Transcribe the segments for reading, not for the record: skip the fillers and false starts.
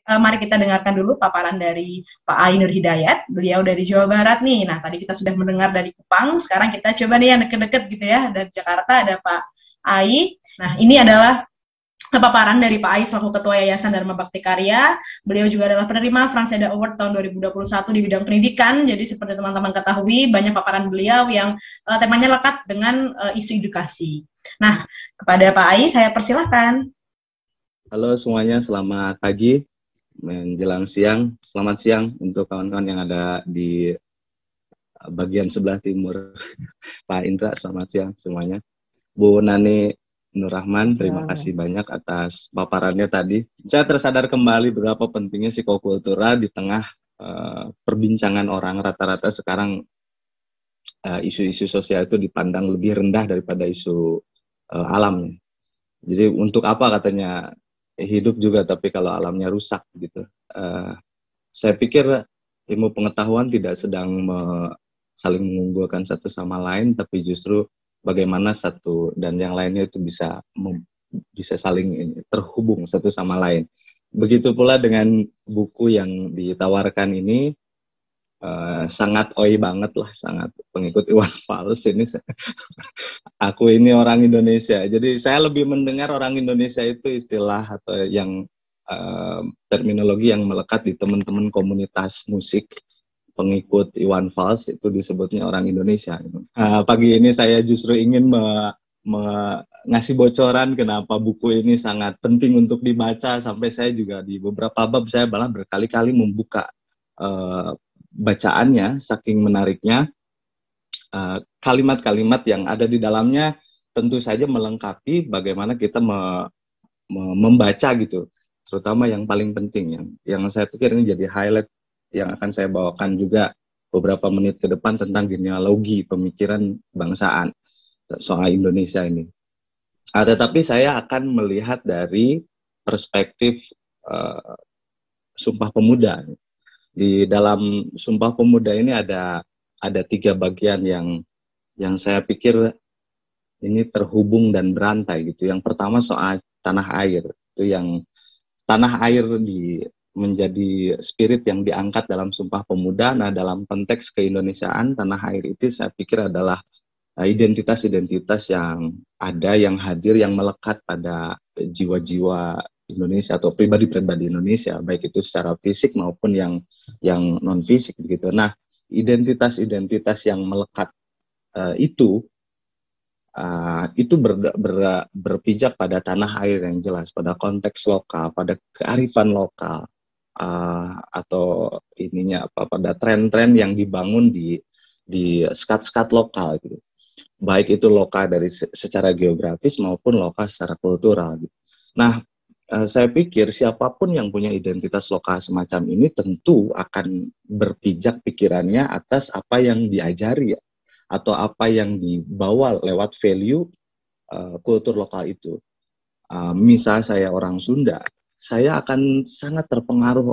mari kita dengarkan dulu paparan dari Pak Ai Nur Hidayat. Beliau dari Jawa Barat nih. Nah, tadi kita sudah mendengar dari Kupang, sekarang kita coba nih yang deket-deket gitu ya. Dari Jakarta ada Pak Ai. Nah, ini adalah paparan dari Pak Ai selaku Ketua Yayasan Dharma Bakti Karya. Beliau juga adalah penerima Franseda Award tahun 2021 di bidang pendidikan. Jadi seperti teman-teman ketahui, banyak paparan beliau yang temanya lekat dengan isu edukasi. Nah, kepada Pak Ai saya persilahkan. Halo semuanya, selamat pagi menjelang siang. Selamat siang untuk kawan-kawan yang ada di bagian sebelah timur. Pak Indra, selamat siang semuanya. Bu Nani Nur Rahman, terima kasih banyak atas paparannya tadi. Saya tersadar kembali berapa pentingnya psikokultura di tengah perbincangan orang. Rata-rata sekarang isu-isu sosial itu dipandang lebih rendah daripada isu alam. Jadi untuk apa katanya hidup juga tapi kalau alamnya rusak gitu. Saya pikir ilmu pengetahuan tidak sedang saling mengunggulkan satu sama lain, tapi justru bagaimana satu dan yang lainnya itu bisa saling terhubung satu sama lain. Begitu pula dengan buku yang ditawarkan ini, sangat oi banget lah, sangat pengikut Iwan Fals ini. Aku ini orang Indonesia, jadi saya lebih mendengar orang Indonesia itu istilah atau yang terminologi yang melekat di teman-teman komunitas musik pengikut Iwan Fals, itu disebutnya orang Indonesia. Pagi ini saya justru ingin ngasih bocoran kenapa buku ini sangat penting untuk dibaca, sampai saya juga di beberapa bab saya malah berkali-kali membuka bacaannya, saking menariknya. Kalimat-kalimat yang ada di dalamnya tentu saja melengkapi bagaimana kita membaca gitu, terutama yang paling penting yang saya pikir ini jadi highlight yang akan saya bawakan juga beberapa menit ke depan tentang genealogi pemikiran bangsaan soal Indonesia ini. Tetapi saya akan melihat dari perspektif Sumpah Pemuda. Di dalam Sumpah Pemuda ini ada 3 bagian yang saya pikir ini terhubung dan berantai gitu. Yang pertama soal tanah air, itu yang tanah air menjadi spirit yang diangkat dalam Sumpah Pemuda. Nah, dalam konteks keindonesiaan, tanah air itu saya pikir adalah identitas-identitas yang ada, yang hadir, yang melekat pada jiwa-jiwa Indonesia atau pribadi-pribadi Indonesia, baik itu secara fisik maupun yang non fisik begitu. Nah, identitas-identitas yang melekat itu berpijak pada tanah air yang jelas, pada konteks lokal, pada kearifan lokal, atau pada tren-tren yang dibangun di sekat-sekat lokal gitu. Baik itu lokal dari secara geografis maupun lokal secara kultural gitu. Nah, saya pikir siapapun yang punya identitas lokal semacam ini tentu akan berpijak pikirannya atas apa yang diajari atau apa yang dibawa lewat value kultur lokal itu. Misal saya orang Sunda, saya akan sangat terpengaruh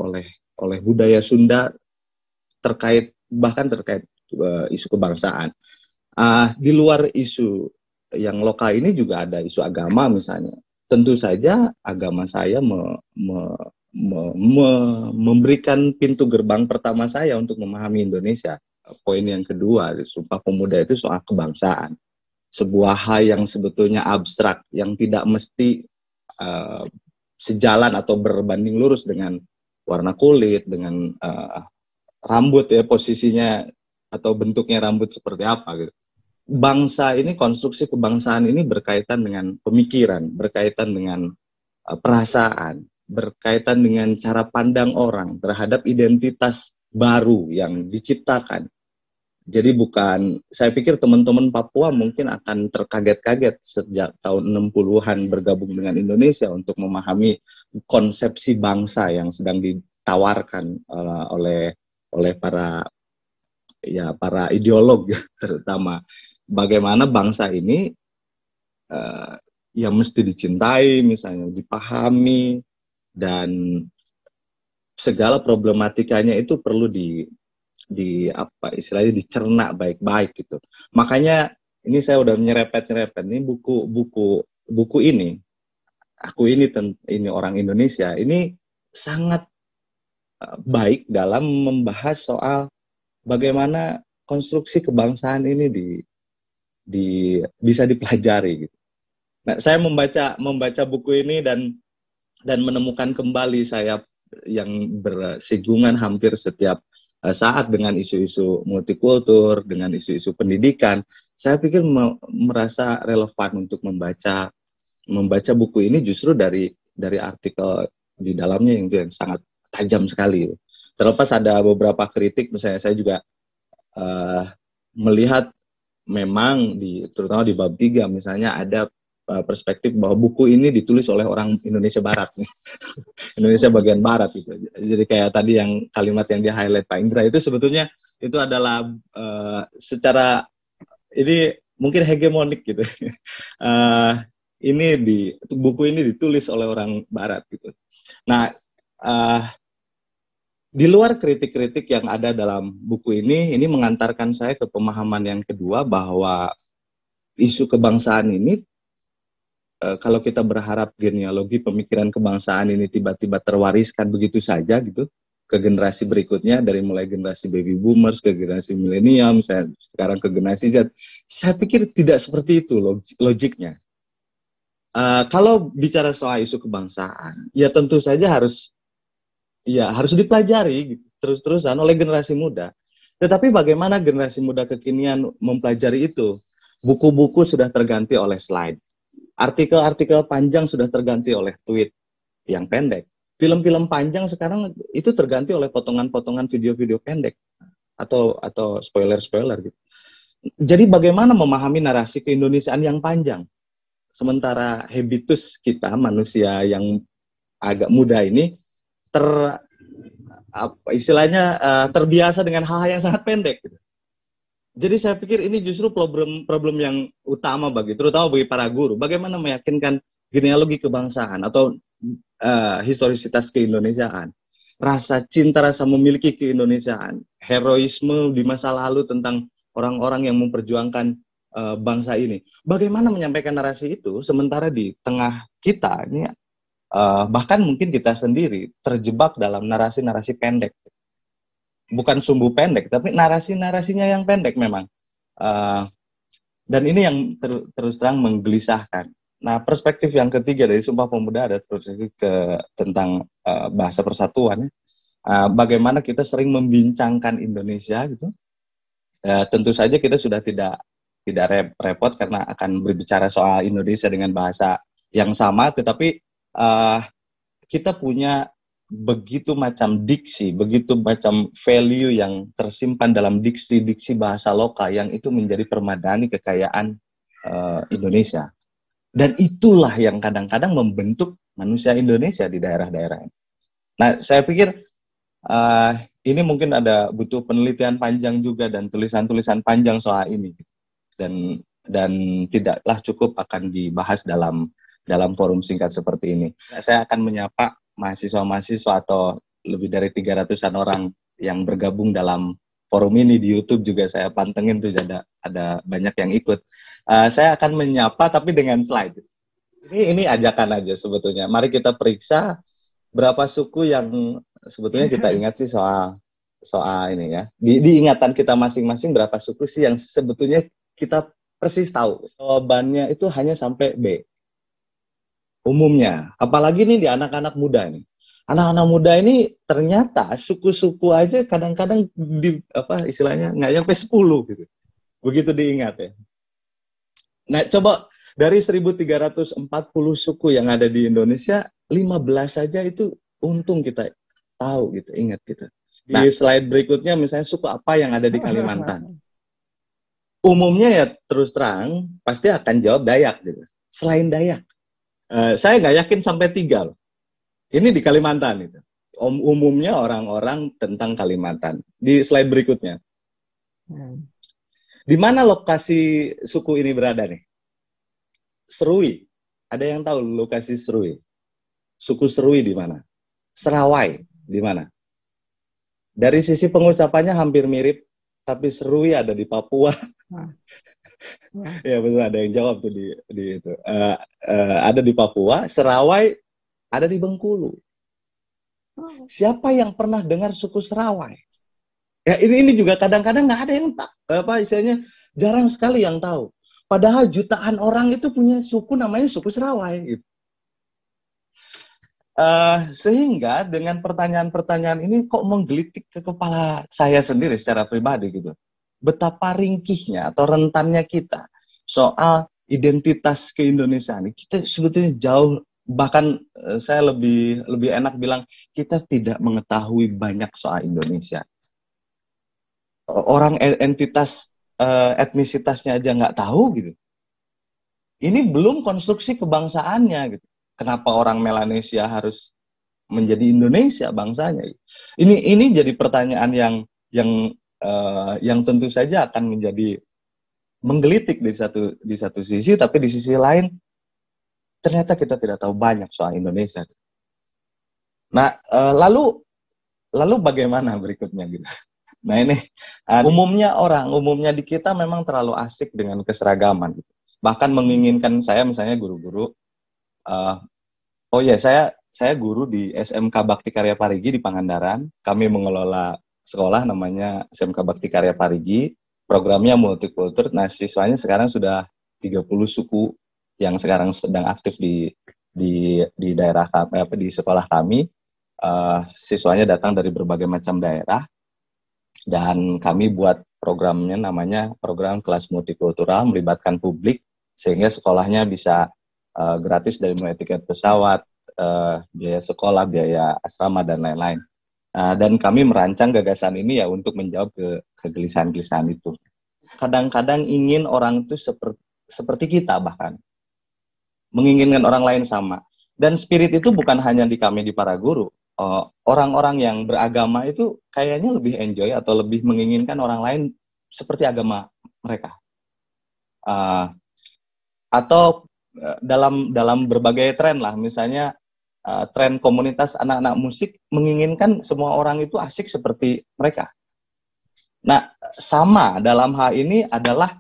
oleh budaya Sunda bahkan terkait isu kebangsaan. Di luar isu yang lokal ini juga ada isu agama misalnya. Tentu saja agama saya memberikan pintu gerbang pertama saya untuk memahami Indonesia. Poin yang kedua, Sumpah Pemuda itu soal kebangsaan. Sebuah hal yang sebetulnya abstrak, yang tidak mesti sejalan atau berbanding lurus dengan warna kulit, dengan rambut ya, posisinya atau bentuknya rambut seperti apa gitu. Bangsa ini, konstruksi kebangsaan ini berkaitan dengan pemikiran, berkaitan dengan perasaan, berkaitan dengan cara pandang orang terhadap identitas baru yang diciptakan. Jadi saya pikir teman-teman Papua mungkin akan terkaget-kaget sejak tahun 60-an bergabung dengan Indonesia untuk memahami konsepsi bangsa yang sedang ditawarkan oleh para ideolog terutama. Bagaimana bangsa ini yang mesti dicintai, misalnya dipahami, dan segala problematikanya itu perlu istilahnya dicerna baik-baik gitu. Makanya ini saya udah nyerepet ini buku ini. Aku ini orang Indonesia ini sangat baik dalam membahas soal bagaimana konstruksi kebangsaan ini bisa dipelajari gitu. Nah, saya membaca buku ini dan menemukan kembali saya yang bersinggungan hampir setiap saat dengan isu-isu multikultur, dengan isu-isu pendidikan. Saya pikir merasa relevan untuk membaca buku ini justru dari artikel di dalamnya yang sangat tajam sekali. Terlepas ada beberapa kritik, misalnya saya juga melihat memang terutama di bab 3 misalnya ada perspektif bahwa buku ini ditulis oleh orang Indonesia Barat nih. Indonesia bagian barat gitu. Jadi kayak tadi yang kalimat yang di highlight Pak Indra itu sebetulnya itu adalah secara ini mungkin hegemonik gitu. Buku ini ditulis oleh orang barat gitu. Nah, di luar kritik-kritik yang ada dalam buku ini mengantarkan saya ke pemahaman yang kedua bahwa isu kebangsaan ini kalau kita berharap genealogi pemikiran kebangsaan ini tiba-tiba terwariskan begitu saja gitu ke generasi berikutnya, dari mulai generasi baby boomers ke generasi milenium, sekarang ke generasi Z, saya pikir tidak seperti itu logiknya. Kalau bicara soal isu kebangsaan, ya tentu saja harus dipelajari gitu, terus-terusan oleh generasi muda. Tetapi bagaimana generasi muda kekinian mempelajari itu? Buku-buku sudah terganti oleh slide. Artikel-artikel panjang sudah terganti oleh tweet yang pendek. Film-film panjang sekarang itu terganti oleh potongan-potongan video-video pendek atau spoiler-spoiler gitu. Jadi bagaimana memahami narasi keindonesiaan yang panjang? Sementara habitus kita manusia yang agak muda ini terbiasa dengan hal-hal yang sangat pendek gitu. Jadi saya pikir ini justru problem yang utama terutama bagi para guru. Bagaimana meyakinkan genealogi kebangsaan atau historisitas keindonesiaan, rasa cinta, rasa memiliki keindonesiaan, heroisme di masa lalu tentang orang-orang yang memperjuangkan bangsa ini. Bagaimana menyampaikan narasi itu sementara di tengah kita ini bahkan mungkin kita sendiri terjebak dalam narasi-narasi pendek. Bukan sumbu pendek, tapi narasi-narasinya yang pendek memang. Dan ini yang terus terang menggelisahkan. Nah, perspektif yang ketiga dari Sumpah Pemuda ada perspektif tentang bahasa persatuan. Bagaimana kita sering membincangkan Indonesia gitu. Tentu saja kita sudah tidak repot karena akan berbicara soal Indonesia dengan bahasa yang sama, tetapi kita punya begitu macam diksi, begitu macam value yang tersimpan dalam diksi-diksi bahasa lokal yang itu menjadi permadani kekayaan Indonesia. Dan itulah yang kadang-kadang membentuk manusia Indonesia di daerah-daerah. Nah, saya pikir ini mungkin butuh penelitian panjang juga dan tulisan-tulisan panjang soal ini. Dan tidaklah cukup akan dibahas dalam forum singkat seperti ini. Saya akan menyapa mahasiswa-mahasiswa atau lebih dari 300-an orang yang bergabung dalam forum ini. Di YouTube juga saya pantengin tuh, ada banyak yang ikut. Saya akan menyapa tapi dengan slide. Ini ajakan aja sebetulnya. Mari kita periksa berapa suku yang sebetulnya kita ingat sih soal ini ya. Di ingatan kita masing-masing berapa suku sih yang sebetulnya kita persis tahu. Jawabannya itu hanya sampai B. Umumnya, apalagi nih di anak-anak muda nih. Anak-anak muda ini ternyata suku-suku aja kadang-kadang istilahnya nggak nyampe 10 gitu. Begitu diingat ya. Nah, coba dari 1340 suku yang ada di Indonesia, 15 saja itu untung kita tahu gitu, ingat gitu. Di slide berikutnya misalnya suku apa yang ada di Kalimantan. Umumnya ya terus terang pasti akan jawab Dayak gitu. Selain Dayak. Saya nggak yakin sampai 3 loh. Ini di Kalimantan itu. Umumnya orang-orang tentang Kalimantan. Di slide berikutnya. Di mana lokasi suku ini berada nih? Serui. Ada yang tahu lokasi Serui? Suku Serui di mana? Serawai di mana? Dari sisi pengucapannya hampir mirip, tapi Serui ada di Papua. Ya betul, ada yang jawab tuh di itu. Ada di Papua, Serawai ada di Bengkulu. Siapa yang pernah dengar suku Serawai? Ya ini juga kadang-kadang nggak ada yang tak apa istilahnya, jarang sekali yang tahu. Padahal jutaan orang itu punya suku namanya suku Serawai. Gitu. Sehingga dengan pertanyaan-pertanyaan ini kok menggelitik ke kepala saya sendiri secara pribadi gitu. Betapa ringkihnya atau rentannya kita soal identitas keindonesiaan. Kita sebetulnya jauh, bahkan saya lebih enak bilang kita tidak mengetahui banyak soal Indonesia. Orang entitas etnisitasnya aja nggak tahu gitu. Ini belum konstruksi kebangsaannya gitu. Kenapa orang Melanesia harus menjadi Indonesia bangsanya? Ini jadi pertanyaan yang tentu saja akan menjadi menggelitik di satu sisi, tapi di sisi lain ternyata kita tidak tahu banyak soal Indonesia. Nah, lalu bagaimana berikutnya gitu? Nah ini umumnya di kita memang terlalu asik dengan keseragaman, gitu. Bahkan menginginkan saya misalnya guru-guru. Oh ya, saya guru di SMK Bakti Karya Parigi di Pangandaran. Kami mengelola sekolah namanya SMK Bakti Karya Parigi. Programnya multikultur. Nah, siswanya sekarang sudah 30 suku yang sekarang sedang aktif di daerah kami, di sekolah kami. Siswanya datang dari berbagai macam daerah. Dan kami buat programnya namanya program kelas multikultural, melibatkan publik sehingga sekolahnya bisa gratis dari mulai tiket pesawat, biaya sekolah, biaya asrama, dan lain-lain. Dan kami merancang gagasan ini ya untuk menjawab kegelisahan-gelisahan itu. Kadang-kadang ingin orang itu seperti kita, bahkan menginginkan orang lain sama. Dan spirit itu bukan hanya di kami di para guru. Orang-orang yang beragama itu kayaknya lebih enjoy atau lebih menginginkan orang lain seperti agama mereka. Atau dalam berbagai tren lah, misalnya tren komunitas anak-anak musik menginginkan semua orang itu asik seperti mereka. Nah, sama dalam hal ini adalah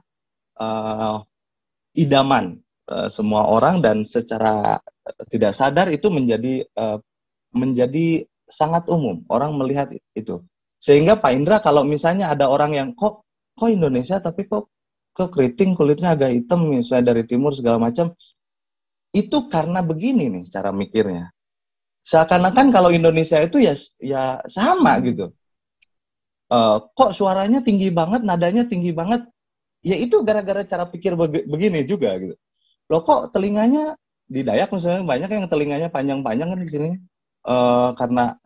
idaman semua orang, dan secara tidak sadar itu menjadi sangat umum. Orang melihat itu. Sehingga Pak Indra, kalau misalnya ada orang yang kok Indonesia tapi kok keriting, kulitnya agak hitam misalnya dari timur segala macam, itu karena begini nih cara mikirnya. Seakan-akan kalau Indonesia itu ya sama gitu. Kok suaranya tinggi banget, nadanya tinggi banget, ya itu gara-gara cara pikir begini juga gitu. Loh kok telinganya di Dayak misalnya banyak yang telinganya panjang-panjang kan di sini, karena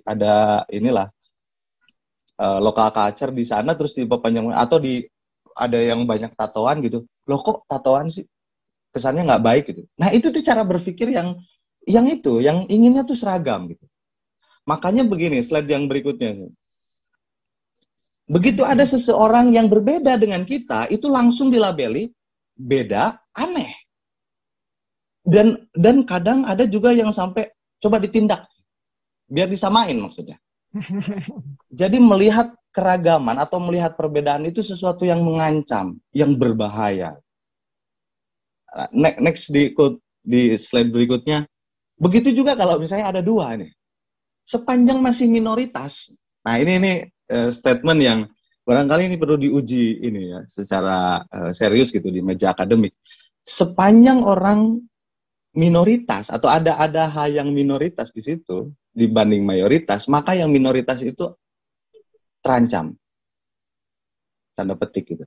ada inilah lokal culture di sana, terus diperpanjang, atau ada yang banyak tatoan gitu. Loh kok tatoan sih? Kesannya nggak baik gitu. Nah itu tuh cara berpikir yang inginnya tuh seragam gitu. Makanya begini, slide yang berikutnya. Begitu ada seseorang yang berbeda dengan kita, itu langsung dilabeli beda, aneh. Dan kadang ada juga yang sampai coba ditindak, biar disamain maksudnya. Jadi melihat keragaman atau melihat perbedaan itu sesuatu yang mengancam, yang berbahaya. Next di slide berikutnya. Begitu juga kalau misalnya ada dua nih. Sepanjang masih minoritas. Nah, ini statement yang barangkali ini perlu diuji ini ya secara serius gitu di meja akademik. Sepanjang orang minoritas atau ada hal yang minoritas di situ dibanding mayoritas, maka yang minoritas itu terancam. Tanda petik gitu.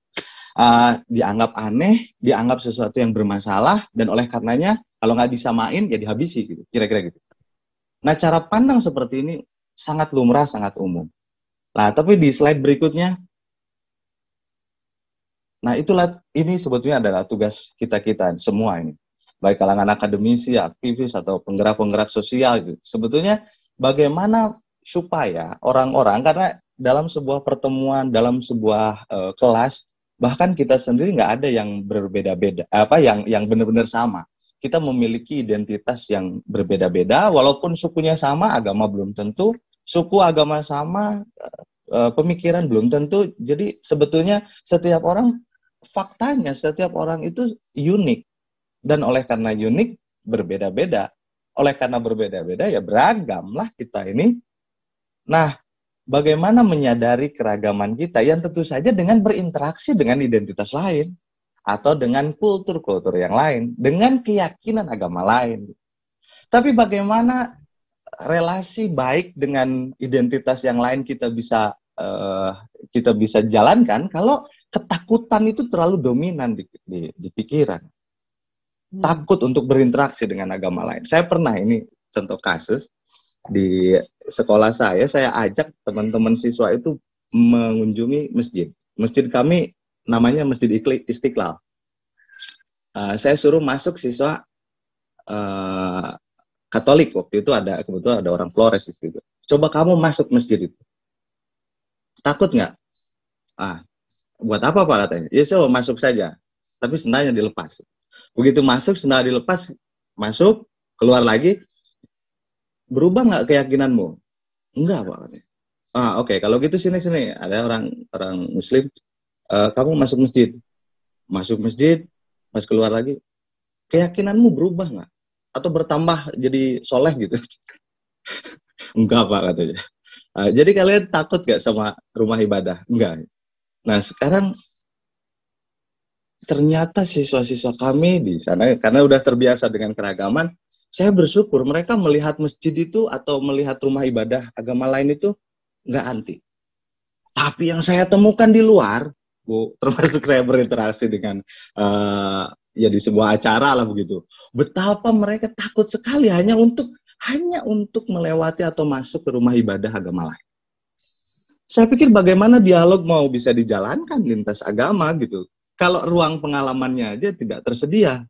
Dianggap aneh, dianggap sesuatu yang bermasalah, dan oleh karenanya kalau nggak disamain ya dihabisi gitu, kira-kira gitu. Nah, cara pandang seperti ini sangat lumrah, sangat umum. Nah, tapi di slide berikutnya, nah itulah, ini sebetulnya adalah tugas kita semua ini, baik kalangan akademisi, aktivis, atau penggerak-penggerak sosial gitu. Sebetulnya bagaimana supaya orang-orang, karena dalam sebuah pertemuan, dalam sebuah kelas, bahkan kita sendiri nggak ada yang berbeda-beda, yang benar-benar sama. Kita memiliki identitas yang berbeda-beda, walaupun sukunya sama, agama belum tentu, suku agama sama, pemikiran belum tentu. Jadi sebetulnya setiap orang, faktanya setiap orang itu unik, dan oleh karena unik berbeda-beda. Oleh karena berbeda-beda ya beragam lah kita ini. Nah, bagaimana menyadari keragaman kita yang tentu saja dengan berinteraksi dengan identitas lain atau dengan kultur-kultur yang lain, dengan keyakinan agama lain. Tapi bagaimana relasi baik dengan identitas yang lain kita bisa jalankan kalau ketakutan itu terlalu dominan di pikiran. Takut untuk berinteraksi dengan agama lain. Saya pernah, ini contoh kasus, di sekolah saya ajak teman-teman siswa itu mengunjungi masjid. Masjid kami namanya Masjid Istiqlal. Saya suruh masuk siswa Katolik, waktu itu kebetulan ada orang Flores di situ. Coba kamu masuk masjid itu. Takut nggak? Buat apa Pak katanya? Ya coba masuk saja. Tapi sendalnya dilepas. Begitu masuk, sendal dilepas, masuk, keluar lagi, berubah nggak keyakinanmu? Enggak Pak katanya. Oke. Kalau gitu sini. Ada orang Muslim, kamu masuk masjid, pas keluar lagi, keyakinanmu berubah nggak? Atau bertambah jadi soleh gitu? Enggak Pak katanya. Jadi kalian takut nggak sama rumah ibadah? Enggak. Nah sekarang ternyata siswa-siswa kami di sana, karena udah terbiasa dengan keragaman, saya bersyukur mereka melihat masjid itu atau melihat rumah ibadah agama lain itu nggak anti. Tapi yang saya temukan di luar, Bu, termasuk saya berinteraksi dengan ya di sebuah acara lah begitu, betapa mereka takut sekali hanya untuk melewati atau masuk ke rumah ibadah agama lain. Saya pikir bagaimana dialog mau bisa dijalankan lintas agama gitu. Kalau ruang pengalamannya aja tidak tersedia,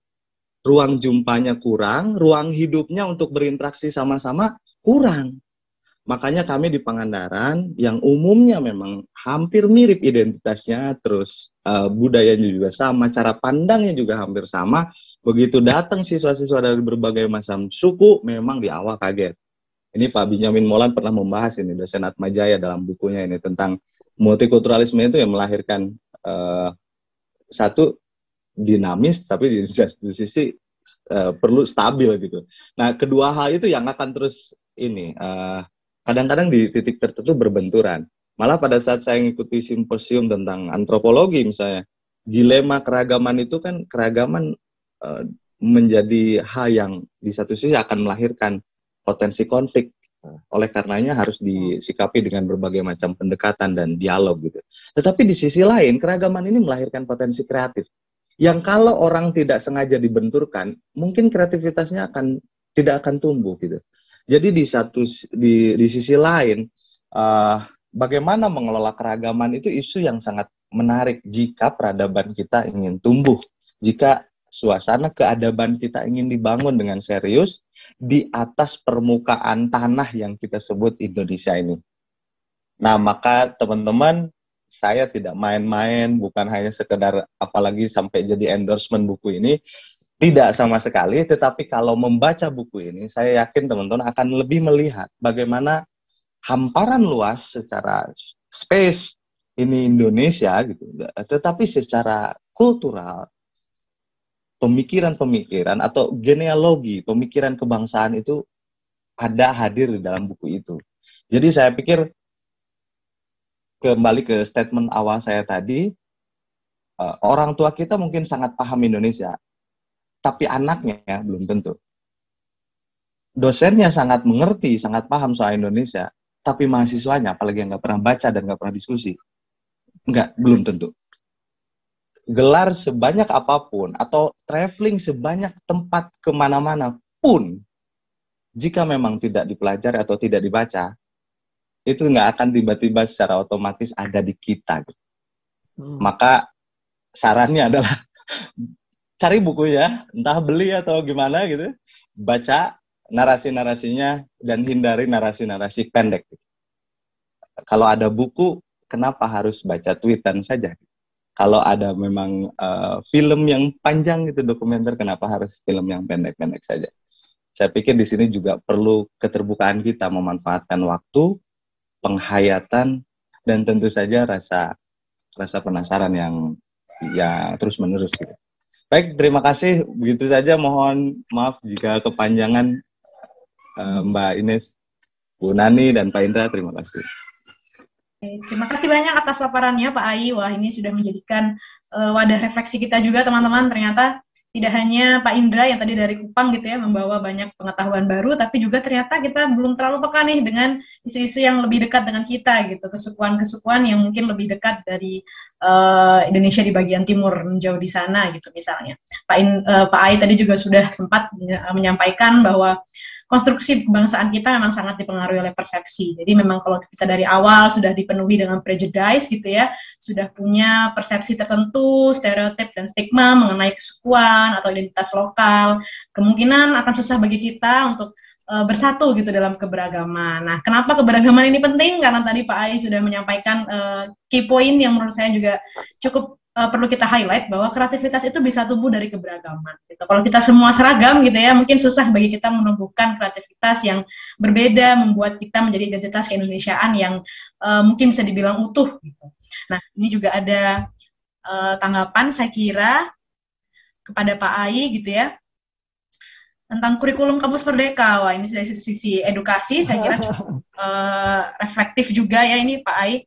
ruang jumpanya kurang, ruang hidupnya untuk berinteraksi sama-sama kurang. Makanya kami di Pangandaran yang umumnya memang hampir mirip identitasnya, terus budayanya juga sama, cara pandangnya juga hampir sama. Begitu datang siswa-siswa dari berbagai macam suku, memang di awal kaget. Ini Pak Benjamin Molan pernah membahas ini, dosen Atmajaya dalam bukunya ini tentang multikulturalisme itu yang melahirkan satu dinamis, tapi di satu sisi perlu stabil gitu. Nah, kedua hal itu yang akan terus ini kadang-kadang di titik tertentu berbenturan. Malah pada saat saya mengikuti simposium tentang antropologi misalnya, dilema keragaman itu kan keragaman menjadi hal yang di satu sisi akan melahirkan potensi konflik. Oleh karenanya harus disikapi dengan berbagai macam pendekatan dan dialog gitu. Tetapi di sisi lain, keragaman ini melahirkan potensi kreatif. Yang kalau orang tidak sengaja dibenturkan, mungkin kreativitasnya tidak akan tumbuh gitu. Jadi di sisi lain, bagaimana mengelola keragaman itu isu yang sangat menarik jika peradaban kita ingin tumbuh. Jika suasana keadaban kita ingin dibangun dengan serius di atas permukaan tanah yang kita sebut Indonesia ini. Nah, maka teman-teman, saya tidak main-main, bukan hanya sekedar apalagi sampai jadi endorsement buku ini, tidak sama sekali, tetapi kalau membaca buku ini, saya yakin teman-teman akan lebih melihat bagaimana hamparan luas secara space ini Indonesia gitu, tetapi secara kultural, pemikiran-pemikiran atau genealogi pemikiran kebangsaan itu ada hadir di dalam buku itu. Jadi saya pikir kembali ke statement awal saya tadi, orang tua kita mungkin sangat paham Indonesia, tapi anaknya belum tentu. Dosennya sangat mengerti, sangat paham soal Indonesia, tapi mahasiswanya, apalagi yang nggak pernah baca dan nggak pernah diskusi, belum tentu. Gelar sebanyak apapun atau traveling sebanyak tempat kemana-mana pun, jika memang tidak dipelajari atau tidak dibaca, itu nggak akan tiba-tiba secara otomatis ada di kita. Maka sarannya adalah cari buku ya, entah beli atau gimana gitu, baca narasi-narasinya dan hindari narasi-narasi pendek. Kalau ada buku, kenapa harus baca tweetan saja? Kalau ada memang film yang panjang gitu, dokumenter, kenapa harus film yang pendek-pendek saja? Saya pikir di sini juga perlu keterbukaan kita memanfaatkan waktu, penghayatan, dan tentu saja rasa penasaran yang terus-menerus gitu. Baik, terima kasih. Begitu saja, mohon maaf jika kepanjangan. Mbak Ines, Bu Nani, dan Pak Indra, terima kasih. Terima kasih banyak atas paparannya Pak Ai. Wah, ini sudah menjadikan wadah refleksi kita juga teman-teman. Ternyata tidak hanya Pak Indra yang tadi dari Kupang gitu ya, membawa banyak pengetahuan baru, tapi juga ternyata kita belum terlalu peka nih dengan isu-isu yang lebih dekat dengan kita gitu, kesukuan-kesukuan yang mungkin lebih dekat dari Indonesia di bagian timur, jauh di sana gitu misalnya. Pak Ai tadi juga sudah sempat menyampaikan bahwa konstruksi kebangsaan kita memang sangat dipengaruhi oleh persepsi. Jadi memang kalau kita dari awal sudah dipenuhi dengan prejudice gitu ya, sudah punya persepsi tertentu, stereotip dan stigma mengenai kesukuan atau identitas lokal, kemungkinan akan susah bagi kita untuk bersatu gitu dalam keberagaman. Nah, kenapa keberagaman ini penting? Karena tadi Pak Ai sudah menyampaikan key point yang menurut saya juga cukup perlu kita highlight bahwa kreativitas itu bisa tumbuh dari keberagaman. Gitu. Kalau kita semua seragam gitu ya, mungkin susah bagi kita menumbuhkan kreativitas yang berbeda, membuat kita menjadi identitas keindonesiaan yang mungkin bisa dibilang utuh. Gitu. Nah, ini juga ada tanggapan saya kira kepada Pak Ai gitu ya tentang kurikulum kampus merdeka. Wah, ini dari sisi edukasi saya kira cukup reflektif juga ya ini Pak Ai.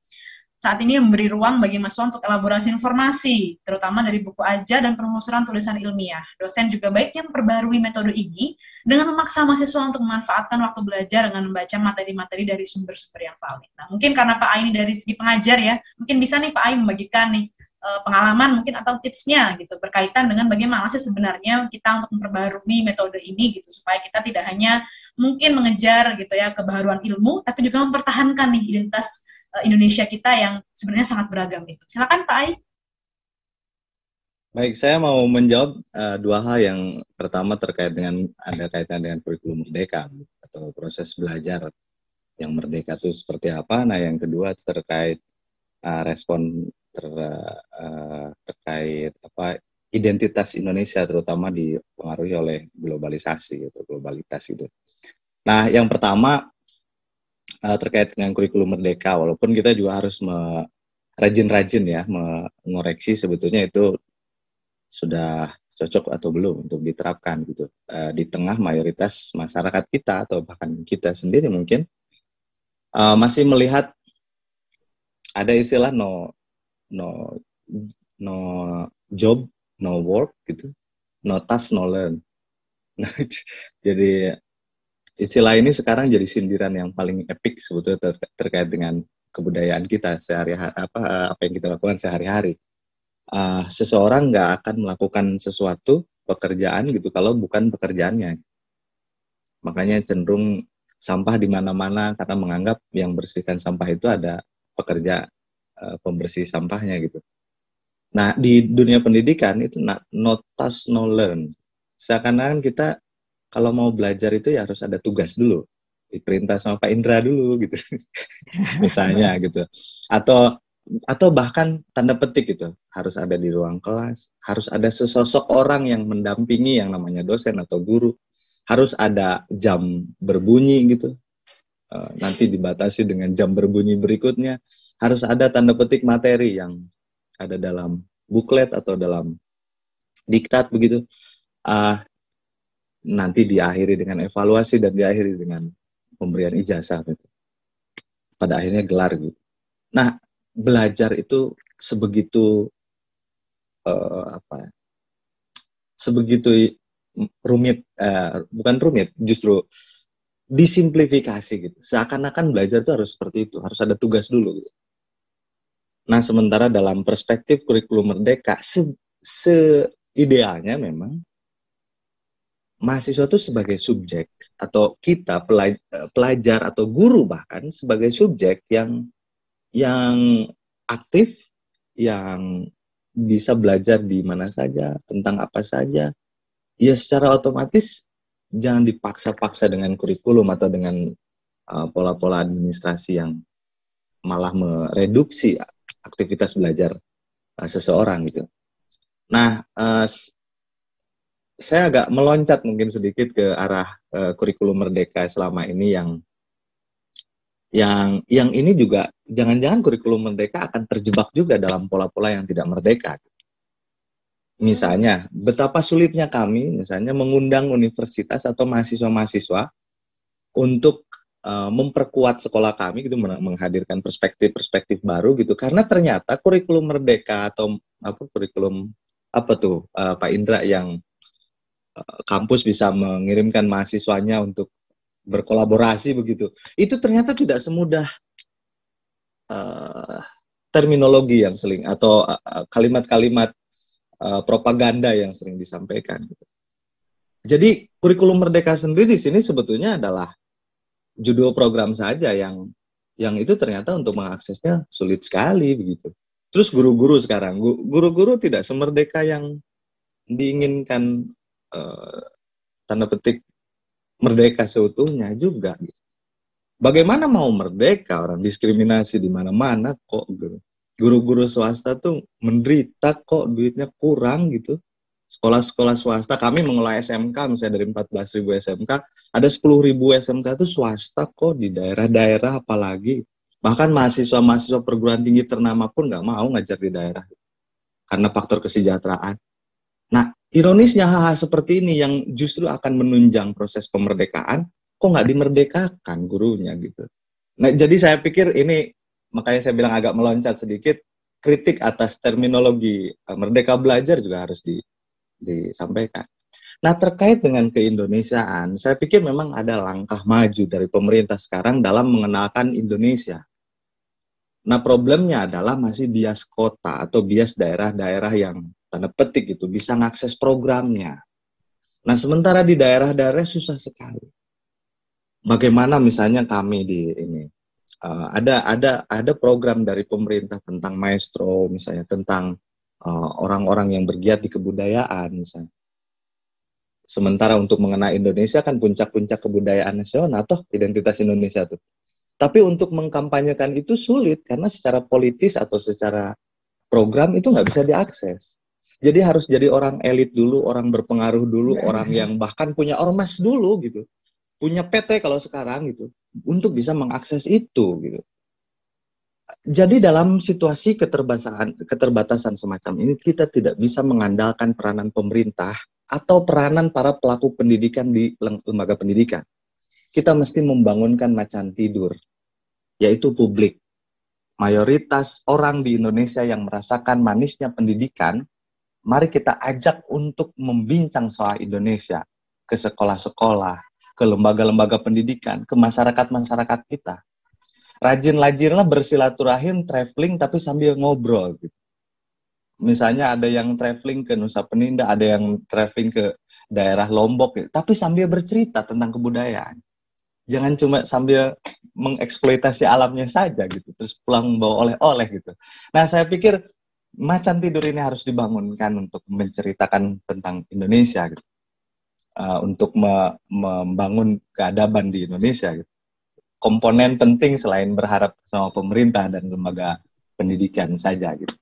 Saat ini memberi ruang bagi mahasiswa untuk elaborasi informasi, terutama dari buku aja dan penelusuran tulisan ilmiah. Dosen juga baiknya memperbarui metode ini dengan memaksa mahasiswa untuk memanfaatkan waktu belajar dengan membaca materi-materi dari sumber-sumber yang valid. Nah, mungkin karena Pak Ai ini dari segi pengajar ya, mungkin bisa nih Pak Ai membagikan nih pengalaman mungkin atau tipsnya gitu berkaitan dengan bagaimana sih sebenarnya kita untuk memperbarui metode ini gitu supaya kita tidak hanya mungkin mengejar gitu ya kebaharuan ilmu tapi juga mempertahankan nih identitas Indonesia kita yang sebenarnya sangat beragam itu. Silakan Pak Ai. Baik, saya mau menjawab dua hal. Yang pertama terkait dengan ada kaitan dengan kurikulum merdeka atau proses belajar yang merdeka itu seperti apa. Nah, yang kedua terkait respon terkait apa identitas Indonesia terutama dipengaruhi oleh globalisasi atau globalitas itu. Nah, yang pertama terkait dengan kurikulum merdeka, walaupun kita juga harus rajin-rajin ya mengoreksi sebetulnya itu sudah cocok atau belum untuk diterapkan gitu di tengah mayoritas masyarakat kita atau bahkan kita sendiri mungkin masih melihat ada istilah no job, no work gitu, no task, no learn. Nah, jadi istilah ini sekarang jadi sindiran yang paling epik sebetulnya terkait dengan kebudayaan kita sehari-hari, apa yang kita lakukan sehari-hari. Seseorang nggak akan melakukan sesuatu pekerjaan gitu kalau bukan pekerjaannya. Makanya cenderung sampah di mana-mana karena menganggap yang bersihkan sampah itu ada pekerja pembersih sampahnya gitu. Nah, di dunia pendidikan itu no task, no learn. Seakan-akan kita kalau mau belajar itu ya harus ada tugas dulu. Diperintah sama Pak Indra dulu gitu. Misalnya gitu. Atau bahkan tanda petik gitu. Harus ada di ruang kelas, harus ada sesosok orang yang mendampingi yang namanya dosen atau guru. Harus ada jam berbunyi gitu. Nanti dibatasi dengan jam berbunyi berikutnya. Harus ada tanda petik materi yang ada dalam buklet atau dalam diktat begitu, nanti diakhiri dengan evaluasi dan diakhiri dengan pemberian ijazah gitu. Pada akhirnya gelar gitu. Nah, belajar itu sebegitu sebegitu rumit, bukan rumit, justru disimplifikasi gitu. Seakan-akan belajar itu harus seperti itu, harus ada tugas dulu gitu. Nah, sementara dalam perspektif kurikulum merdeka, seidealnya memang mahasiswa itu sebagai subjek, atau kita pelajar atau guru bahkan sebagai subjek yang aktif, yang bisa belajar di mana saja, tentang apa saja. Ya secara otomatis jangan dipaksa-paksa dengan kurikulum atau dengan pola-pola administrasi yang malah mereduksi aktivitas belajar seseorang gitu. Nah, saya agak meloncat mungkin sedikit ke arah kurikulum merdeka selama ini yang ini juga jangan-jangan kurikulum merdeka akan terjebak juga dalam pola-pola yang tidak merdeka. Misalnya, betapa sulitnya kami misalnya mengundang universitas atau mahasiswa-mahasiswa untuk memperkuat sekolah kami gitu, menghadirkan perspektif-perspektif baru gitu, karena ternyata kurikulum merdeka atau apa kurikulum apa tuh Pak Indra yang kampus bisa mengirimkan mahasiswanya untuk berkolaborasi begitu, itu ternyata tidak semudah uh, terminologi yang sering atau kalimat-kalimat propaganda yang sering disampaikan gitu. Jadi kurikulum merdeka sendiri di sini sebetulnya adalah judul program saja yang itu ternyata untuk mengaksesnya sulit sekali begitu. Terus guru-guru sekarang, guru-guru tidak semerdeka yang diinginkan, tanda petik merdeka seutuhnya juga. Gitu. Bagaimana mau merdeka, orang diskriminasi di mana-mana kok gitu. Guru-guru swasta tuh menderita kok, duitnya kurang gitu. Sekolah-sekolah swasta, kami mengelola SMK misalnya dari 14.000 SMK, ada 10.000 SMK itu swasta kok di daerah-daerah apalagi. Bahkan mahasiswa-mahasiswa perguruan tinggi ternama pun nggak mau ngajar di daerah karena faktor kesejahteraan. Nah, ironisnya hal-hal seperti ini yang justru akan menunjang proses pemerdekaan, kok nggak dimerdekakan gurunya gitu. Nah, jadi saya pikir ini, makanya saya bilang agak meloncat sedikit, kritik atas terminologi merdeka belajar juga harus disampaikan. Nah, terkait dengan keindonesiaan, saya pikir memang ada langkah maju dari pemerintah sekarang dalam mengenalkan Indonesia. Nah, problemnya adalah masih bias kota atau bias daerah-daerah yang tanda petik itu bisa mengakses programnya. Nah, sementara di daerah-daerah susah sekali. Bagaimana misalnya kami di ini ada program dari pemerintah tentang maestro, misalnya tentang orang-orang yang bergiat di kebudayaan misalnya. Sementara untuk mengenai Indonesia kan puncak-puncak kebudayaan nasional atau identitas Indonesia tuh. Tapi untuk mengkampanyekan itu sulit karena secara politis atau secara program itu nggak bisa diakses. Jadi harus jadi orang elit dulu, orang berpengaruh dulu, orang yang bahkan punya ormas dulu gitu, punya PT kalau sekarang gitu, untuk bisa mengakses itu gitu. Jadi dalam situasi keterbatasan semacam ini, kita tidak bisa mengandalkan peranan pemerintah atau peranan para pelaku pendidikan di lembaga pendidikan. Kita mesti membangunkan macan tidur, yaitu publik. Mayoritas orang di Indonesia yang merasakan manisnya pendidikan, mari kita ajak untuk membincang soal Indonesia ke sekolah-sekolah, ke lembaga-lembaga pendidikan, ke masyarakat-masyarakat kita. Rajin-rajinlah bersilaturahim, traveling, tapi sambil ngobrol. Gitu. Misalnya ada yang traveling ke Nusa Penida, ada yang traveling ke daerah Lombok, gitu. Tapi sambil bercerita tentang kebudayaan. Jangan cuma sambil mengeksploitasi alamnya saja gitu, terus pulang bawa oleh-oleh gitu. Nah, saya pikir macan tidur ini harus dibangunkan untuk menceritakan tentang Indonesia gitu. Untuk membangun keadaban di Indonesia gitu. Komponen penting selain berharap sama pemerintah dan lembaga pendidikan saja gitu.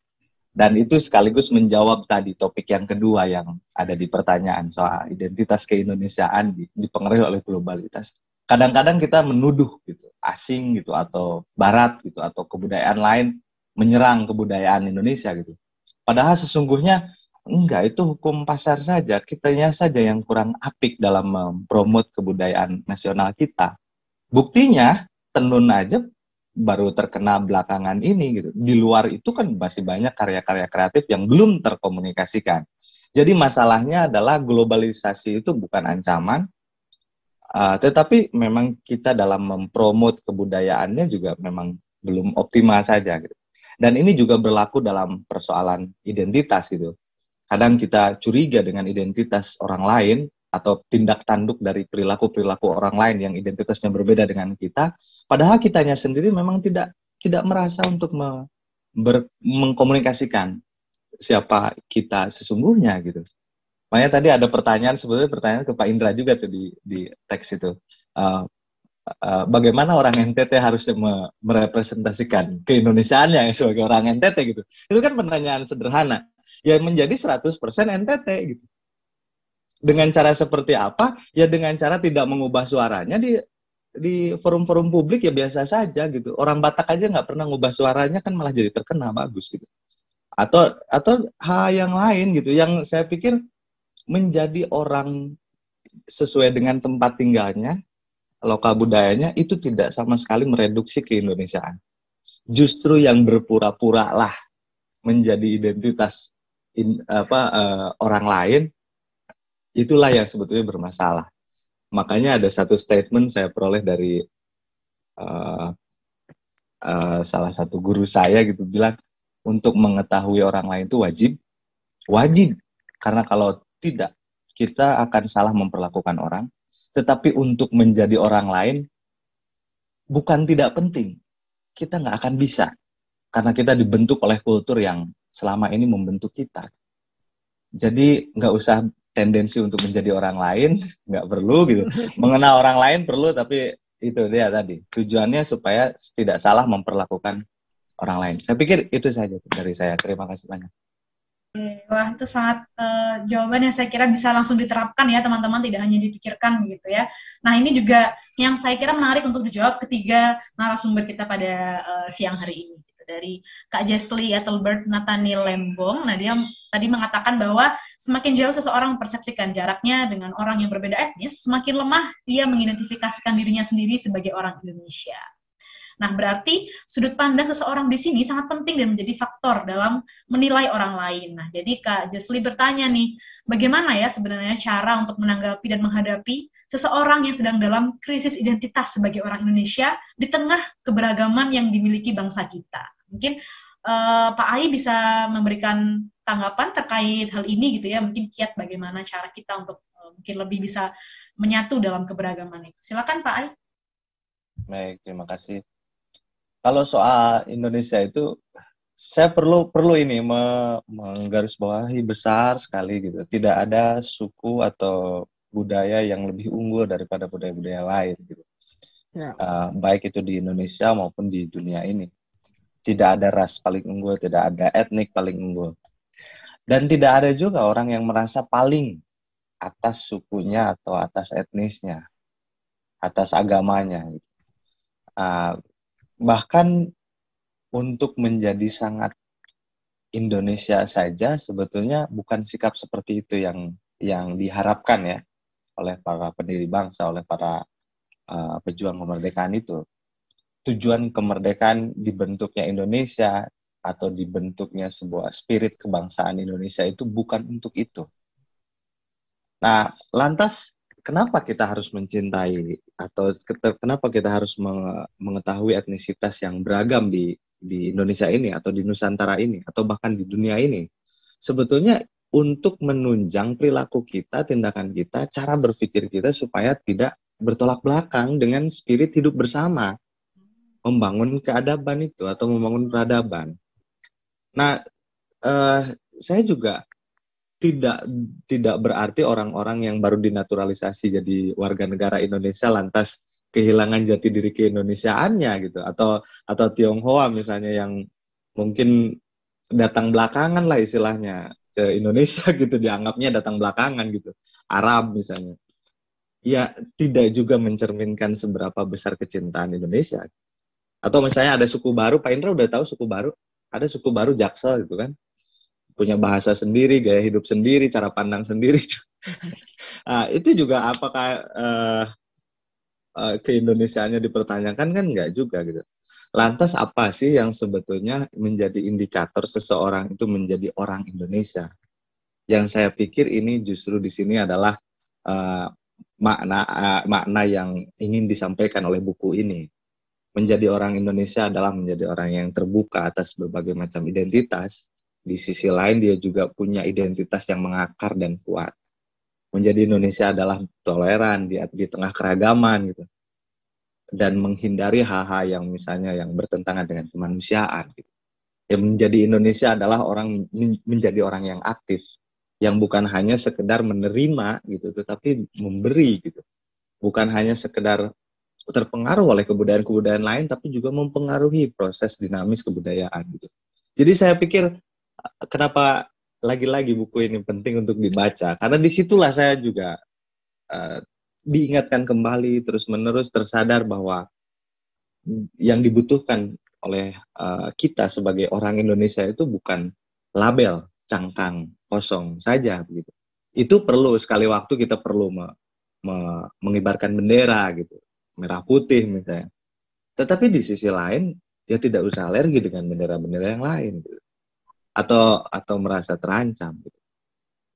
Dan itu sekaligus menjawab tadi topik yang kedua yang ada di pertanyaan soal identitas keindonesiaan dipengaruhi oleh globalitas. Kadang-kadang kita menuduh gitu, asing gitu atau barat gitu atau kebudayaan lain menyerang kebudayaan Indonesia gitu. Padahal sesungguhnya enggak, itu hukum pasar saja, kitanya saja yang kurang apik dalam mempromot kebudayaan nasional kita. Buktinya tenun aja baru terkena belakangan ini gitu. Di luar itu kan masih banyak karya-karya kreatif yang belum terkomunikasikan. Jadi masalahnya adalah globalisasi itu bukan ancaman, tetapi memang kita dalam mempromot kebudayaannya juga memang belum optimal saja gitu. Dan ini juga berlaku dalam persoalan identitas gitu. Kadang kita curiga dengan identitas orang lain atau tindak tanduk dari perilaku-perilaku orang lain yang identitasnya berbeda dengan kita, padahal kitanya sendiri memang tidak merasa untuk mengkomunikasikan siapa kita sesungguhnya gitu. Makanya tadi ada pertanyaan, sebetulnya pertanyaan ke Pak Indra juga tuh di teks itu. Bagaimana orang NTT harusnya merepresentasikan keindonesiaannya sebagai orang NTT gitu. Itu kan pertanyaan sederhana. Ya menjadi 100% NTT gitu. Dengan cara seperti apa? Ya dengan cara tidak mengubah suaranya di forum-forum publik ya biasa saja gitu. Orang Batak aja nggak pernah ngubah suaranya kan malah jadi terkenal bagus gitu. Atau hal yang lain gitu yang saya pikir menjadi orang sesuai dengan tempat tinggalnya, lokal budayanya itu tidak sama sekali mereduksi keindonesiaan. Justru yang berpura-pura lah menjadi identitas orang lain, itulah yang sebetulnya bermasalah. Makanya ada satu statement saya peroleh dari uh, salah satu guru saya gitu, bilang untuk mengetahui orang lain itu wajib, karena kalau tidak kita akan salah memperlakukan orang. Tetapi untuk menjadi orang lain bukan tidak penting, kita nggak akan bisa karena kita dibentuk oleh kultur yang selama ini membentuk kita. Jadi nggak usah tendensi untuk menjadi orang lain, nggak perlu gitu. Mengenal orang lain perlu, tapi itu dia tadi tujuannya supaya tidak salah memperlakukan orang lain. Saya pikir itu saja dari saya. Terima kasih banyak. Wah, itu sangat jawaban yang saya kira bisa langsung diterapkan ya teman-teman, tidak hanya dipikirkan gitu ya. Nah, ini juga yang saya kira menarik untuk dijawab ketiga narasumber kita pada siang hari ini. Gitu. Dari Kak Jesli Ethelbert Nathaniel Lembong, nah dia tadi mengatakan bahwa semakin jauh seseorang mempersepsikan jaraknya dengan orang yang berbeda etnis, semakin lemah dia mengidentifikasikan dirinya sendiri sebagai orang Indonesia. Nah, berarti sudut pandang seseorang di sini sangat penting dan menjadi faktor dalam menilai orang lain. Nah, jadi Kak Jesli bertanya nih, bagaimana ya sebenarnya cara untuk menanggapi dan menghadapi seseorang yang sedang dalam krisis identitas sebagai orang Indonesia di tengah keberagaman yang dimiliki bangsa kita? Mungkin Pak Ai bisa memberikan tanggapan terkait hal ini gitu ya, mungkin kiat bagaimana cara kita untuk mungkin lebih bisa menyatu dalam keberagaman itu. Silakan Pak Ai. Baik, terima kasih. Kalau soal Indonesia itu, saya perlu ini menggarisbawahi besar sekali gitu. Tidak ada suku atau budaya yang lebih unggul daripada budaya-budaya lain gitu. Ya. Baik itu di Indonesia maupun di dunia ini. Tidak ada ras paling unggul, tidak ada etnik paling unggul. Dan tidak ada juga orang yang merasa paling atas sukunya atau atas etnisnya, atas agamanya. Gitu. Bahkan untuk menjadi sangat Indonesia saja sebetulnya bukan sikap seperti itu yang diharapkan ya oleh para pendiri bangsa, oleh para pejuang kemerdekaan itu. Tujuan kemerdekaan dibentuknya Indonesia atau dibentuknya sebuah spirit kebangsaan Indonesia itu bukan untuk itu. Nah, lantas kenapa kita harus mencintai atau kenapa kita harus mengetahui etnisitas yang beragam di Indonesia ini atau di Nusantara ini atau bahkan di dunia ini? Sebetulnya untuk menunjang perilaku kita, tindakan kita, cara berpikir kita supaya tidak bertolak belakang dengan spirit hidup bersama, membangun keadaban itu atau membangun peradaban. Nah, saya juga tidak berarti orang-orang yang baru dinaturalisasi jadi warga negara Indonesia lantas kehilangan jati diri keindonesiaannya gitu, atau Tionghoa misalnya yang mungkin datang belakangan lah istilahnya ke Indonesia gitu, dianggapnya datang belakangan gitu, Arab misalnya. Ya tidak juga mencerminkan seberapa besar kecintaan Indonesia. Atau misalnya ada suku baru, Pak Indra udah tahu suku baru, ada suku baru Jaksel gitu kan, punya bahasa sendiri, gaya hidup sendiri, cara pandang sendiri. Nah, itu juga apakah keindonesiaannya dipertanyakan? Kan enggak juga gitu. Lantas apa sih yang sebetulnya menjadi indikator seseorang itu menjadi orang Indonesia? Yang saya pikir ini justru di sini adalah makna yang ingin disampaikan oleh buku ini. Menjadi orang Indonesia adalah menjadi orang yang terbuka atas berbagai macam identitas. Di sisi lain dia juga punya identitas yang mengakar dan kuat. Menjadi Indonesia adalah toleran di tengah keragaman gitu. Dan menghindari hal-hal yang misalnya yang bertentangan dengan kemanusiaan gitu. Yang menjadi Indonesia adalah orang menjadi orang yang aktif, yang bukan hanya sekedar menerima gitu, tetapi memberi gitu. Bukan hanya sekedar terpengaruh oleh kebudayaan-kebudayaan lain, tapi juga mempengaruhi proses dinamis kebudayaan gitu. Jadi saya pikir kenapa lagi-lagi buku ini penting untuk dibaca, karena disitulah saya juga diingatkan kembali terus-menerus tersadar bahwa yang dibutuhkan oleh kita sebagai orang Indonesia itu bukan label, cangkang, kosong saja begitu. Itu perlu sekali waktu kita perlu mengibarkan bendera gitu. merah putih misalnya. Tetapi di sisi lain, dia tidak usah alergi dengan bendera-bendera yang lain, gitu. Atau merasa terancam. Gitu.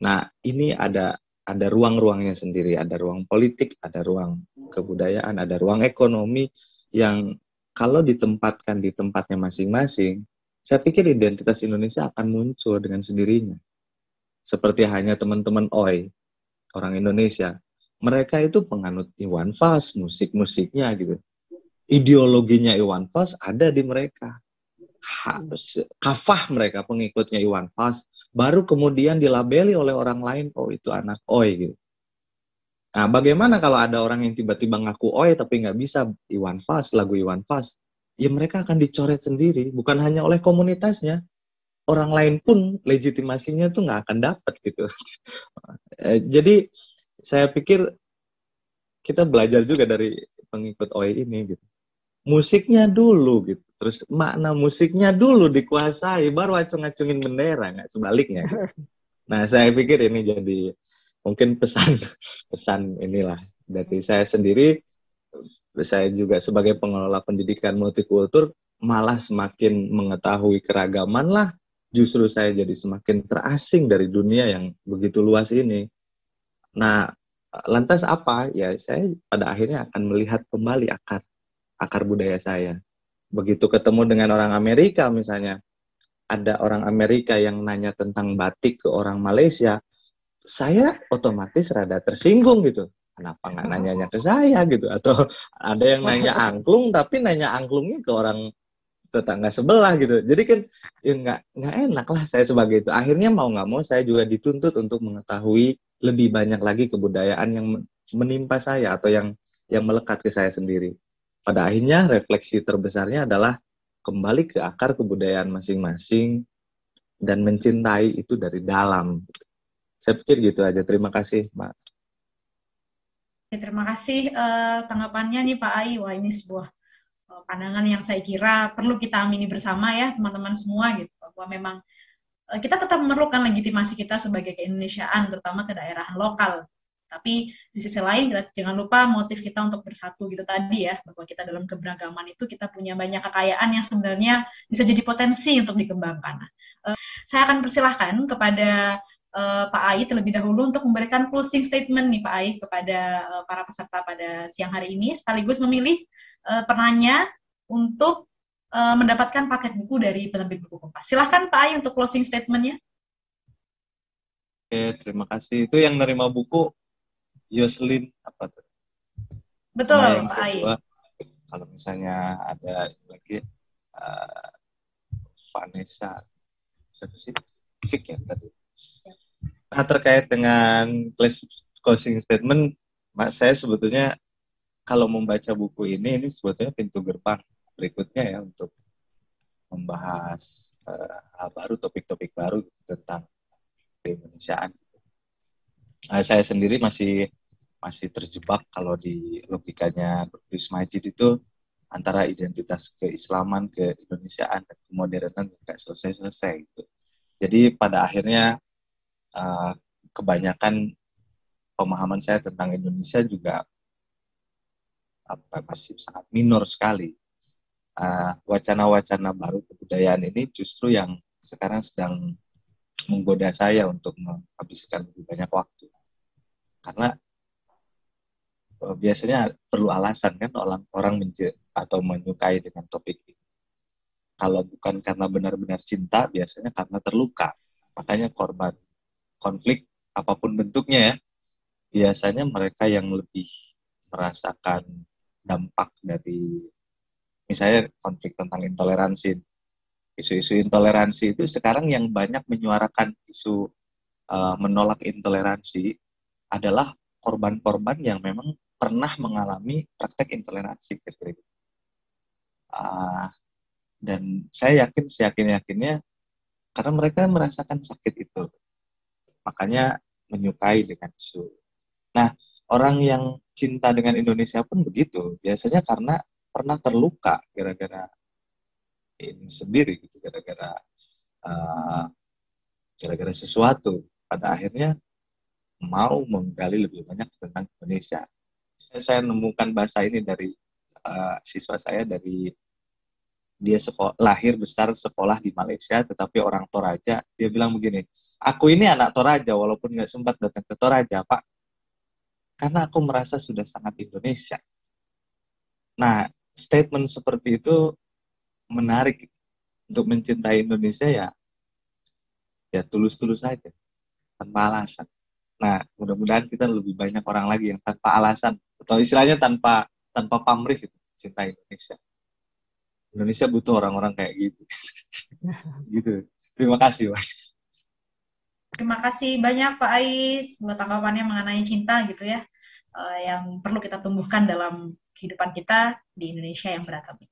Nah, ini ada ruang-ruangnya sendiri, ada ruang politik, ada ruang kebudayaan, ada ruang ekonomi yang kalau ditempatkan di tempatnya masing-masing, saya pikir identitas Indonesia akan muncul dengan sendirinya. Seperti hanya teman-teman OI, orang Indonesia, mereka itu penganut Iwan Fals, musik-musiknya gitu. Ideologinya Iwan Fals ada di mereka. Kafah mereka pengikutnya Iwan Fals, baru kemudian dilabeli oleh orang lain, oh itu anak OI gitu. Nah, bagaimana kalau ada orang yang tiba-tiba ngaku OI tapi nggak bisa Iwan Fals, lagu Iwan Fals? Ya mereka akan dicoret sendiri, bukan hanya oleh komunitasnya, orang lain pun legitimasinya tuh nggak akan dapat gitu. Jadi saya pikir kita belajar juga dari pengikut OI ini gitu. Musiknya dulu gitu, terus makna musiknya dulu dikuasai, baru acung-acungin bendera, nggak sebaliknya. Gitu. Nah saya pikir ini jadi mungkin pesan inilah dari saya sendiri. Saya juga sebagai pengelola pendidikan multikultur malah semakin mengetahui keragaman lah, justru saya jadi semakin terasing dari dunia yang begitu luas ini. Nah, lantas apa? Ya, saya pada akhirnya akan melihat kembali akar budaya saya. Begitu ketemu dengan orang Amerika misalnya, ada orang Amerika yang nanya tentang batik ke orang Malaysia, saya otomatis rada tersinggung gitu. Kenapa nggak nanyanya ke saya gitu? Atau ada yang nanya angklung, tapi nanya angklungnya ke orang tetangga sebelah gitu. Jadi kan ya nggak enak lah saya sebagai itu. Akhirnya mau nggak mau saya juga dituntut untuk mengetahui lebih banyak lagi kebudayaan yang menimpa saya atau yang melekat ke saya sendiri. Pada akhirnya refleksi terbesarnya adalah kembali ke akar kebudayaan masing-masing dan mencintai itu dari dalam. Saya pikir gitu aja. Terima kasih, Mbak. Ya, terima kasih tanggapannya nih Pak Ai. Wah, ini sebuah pandangan yang saya kira perlu kita amini bersama ya teman-teman semua gitu, bahwa memang kita tetap memerlukan legitimasi kita sebagai keindonesiaan, terutama kedaerahan lokal. Tapi di sisi lain kita jangan lupa motif kita untuk bersatu gitu tadi ya, bahwa kita dalam keberagaman itu kita punya banyak kekayaan yang sebenarnya bisa jadi potensi untuk dikembangkan. Nah, saya akan persilahkan kepada Pak Ai terlebih dahulu untuk memberikan closing statement nih Pak Ai kepada para peserta pada siang hari ini, sekaligus memilih penanya untuk mendapatkan paket buku dari penerbit buku Kompas. Silahkan Pak Ai untuk closing statement-nya. Oke, terima kasih. Itu yang nerima buku Yoselin apa tuh? Betul, Sama yang Pak Ai. kedua, kalau misalnya ada lagi Vanessa, siapa sih? Fik ya tadi. Nah, terkait dengan closing statement, saya sebetulnya kalau membaca buku ini sebetulnya pintu gerbang berikutnya ya untuk membahas hal baru, topik-topik baru tentang keindonesiaan. Saya sendiri masih terjebak kalau di logikanya Gus Majid itu antara identitas keislaman, keindonesiaan, dan kemodernan nggak selesai-selesai gitu. Jadi pada akhirnya kebanyakan pemahaman saya tentang Indonesia juga masih sangat minor sekali. Wacana-wacana baru kebudayaan ini justru yang sekarang sedang menggoda saya untuk menghabiskan lebih banyak waktu. Karena biasanya perlu alasan kan orang atau menyukai dengan topik ini. Kalau bukan karena benar-benar cinta, biasanya karena terluka. Makanya korban konflik apapun bentuknya ya, biasanya mereka yang lebih merasakan dampak dari misalnya konflik tentang intoleransi. Isu-isu intoleransi itu sekarang yang banyak menyuarakan isu menolak intoleransi adalah korban-korban yang memang pernah mengalami praktek intoleransi. Dan saya yakin-yakinnya karena mereka merasakan sakit itu. Makanya menyukai dengan isu. Nah, orang yang cinta dengan Indonesia pun begitu. Biasanya karena pernah terluka gara-gara ini sendiri gitu, uh, gara-gara sesuatu. Pada akhirnya mau menggali lebih banyak tentang Indonesia. Saya nemukan bahasa ini dari siswa saya, dari dia lahir besar sekolah di Malaysia, tetapi orang Toraja. Dia bilang begini, aku ini anak Toraja walaupun nggak sempat datang ke Toraja, Pak, karena aku merasa sudah sangat Indonesia. Nah, statement seperti itu menarik. Untuk mencintai Indonesia ya, ya tulus-tulus saja, tanpa alasan. Nah, mudah-mudahan kita lebih banyak orang lagi yang tanpa alasan, atau istilahnya tanpa tanpa pamrih gitu, cinta Indonesia. Indonesia butuh orang-orang kayak gitu. Gitu. Terima kasih, Mas. Terima kasih banyak Pak Ai buat tanggapannya mengenai cinta gitu ya, yang perlu kita tumbuhkan dalam kehidupan kita di Indonesia yang beragam ini.